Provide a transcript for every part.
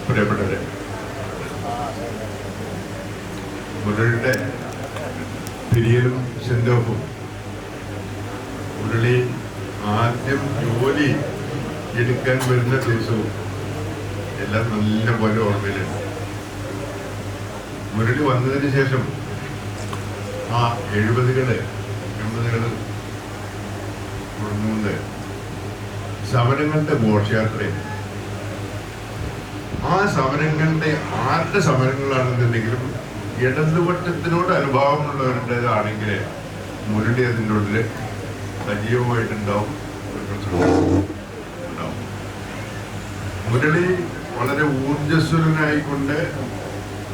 പ്രിയപ്പെട്ടവരെ, മുരളിയുടെ പിരിയലും സെന്റ് ഓഫും മുരളി ആദ്യം ജോലി എടുക്കാൻ വരുന്ന ദിവസവും എല്ലാം നല്ല പോലെ ഓർമ്മയിലുണ്ട്. മുരളി വന്നതിന് ശേഷം ആ 70-കള് 80-കള് തുടങ്ങുന്നത് സമരങ്ങളുടെ ഘോഷയാത്രയും ആ സമരങ്ങളുടെ ആരുടെ സമരങ്ങളാണെന്നുണ്ടെങ്കിലും ഇടതുപക്ഷത്തിനോട് അനുഭാവമുള്ളവരുടേതാണെങ്കിൽ മുരളി അതിൻ്റെ ഉള്ളിൽ സജീവമായിട്ടുണ്ടാവും. മുരളി വളരെ ഊർജസ്വലനായിക്കൊണ്ട്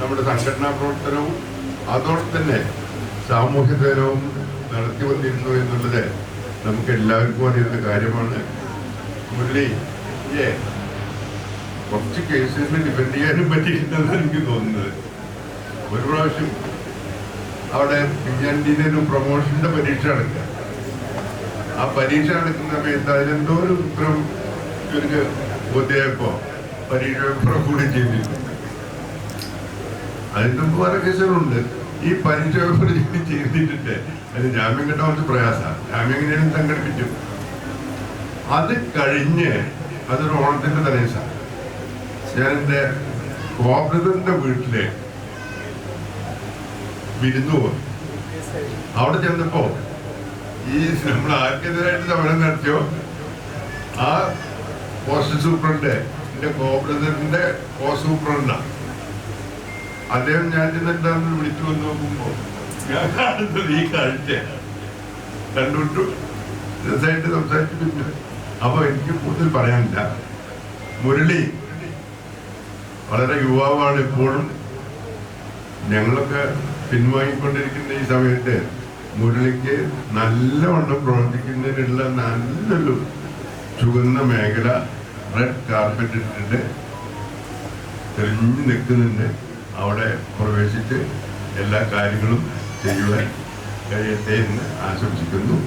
നമ്മുടെ സംഘടനാ പ്രവർത്തനവും അതോടെ തന്നെ സാമൂഹ്യ സേവനവും നടത്തി വന്നിരുന്നു എന്നുള്ളത് നമുക്ക് എല്ലാവർക്കും അറിയുന്ന കാര്യമാണ്. മുരളി കുറച്ച് കേസുകൾ ഡിഫെൻഡ് ചെയ്യാനും പറ്റിയിട്ടുണ്ടെന്ന് എനിക്ക് തോന്നുന്നത്. ഒരു പ്രാവശ്യം അവിടെ PNDയുടെ ഒരു പ്രൊമോഷന്റെ പരീക്ഷ നടക്കുക. ആ പരീക്ഷ നടക്കുന്ന സമയത്ത് അതിലെന്തോ ഒരു ഉത്തരം ഇവർക്ക് ബോധ്യമായപ്പോ പരീക്ഷ പേപ്പർ കൂടി ചെയ്തിരുന്നു. അതിന് വേറെ കേസുകളുണ്ട്. ഈ പരീക്ഷ പേപ്പർ ചെയ്തിട്ടുണ്ട് അത് ജാമ്യം കിട്ടാൻ കുറച്ച് പ്രയാസമാണ്. ജാമ്യം എങ്ങനെയും സംഘടിപ്പിച്ചു. അത് കഴിഞ്ഞ് അതൊരു ഓണത്തിന്റെ തലേസാണ്. ഞാൻ എൻ്റെ കോബ്രദറിന്റെ വീട്ടില് വിരുന്നു പോയി. അവിടെ ചെന്നപ്പോ ഈ നമ്മൾ ആർക്കെതിരായിട്ട് സമരം നടത്തിയോ ആ പോസ്റ്റ് സൂപ്രണ്ട് എന്റെ കോബ്രദറിന്റെ പോസ്റ്റ് സൂപ്രണ്ടാണ്. അദ്ദേഹം ഞാൻ ചെന്നിട്ടാന്ന് വിളിച്ചു വന്ന് നോക്കുമ്പോ ഞാൻ കാണുന്നത് ഈ കാഴ്ച കണ്ടുവിട്ടു. രസമായിട്ട് സംസാരിച്ചിട്ടുണ്ട്. അപ്പൊ എനിക്ക് കൂടുതൽ പറയാനില്ല. മുരളി വളരെ യുവാവാണ് ഇപ്പോഴും. ഞങ്ങളൊക്കെ പിൻവാങ്ങിക്കൊണ്ടിരിക്കുന്ന ഈ സമയത്ത് മുരളിക്ക് നല്ലവണ്ണം പ്രവർത്തിക്കുന്നതിനുള്ള നല്ലൊരു ചുവന്ന മേഖല റെഡ് കാർപ്പറ്റ് ഇട്ടിട്ട് തെളിഞ്ഞു നിൽക്കുന്നുണ്ട്. അവിടെ പ്രവേശിച്ച് എല്ലാ കാര്യങ്ങളും ചെയ്യുവാൻ കഴിയട്ടെ എന്ന് ആശംസിക്കുന്നു.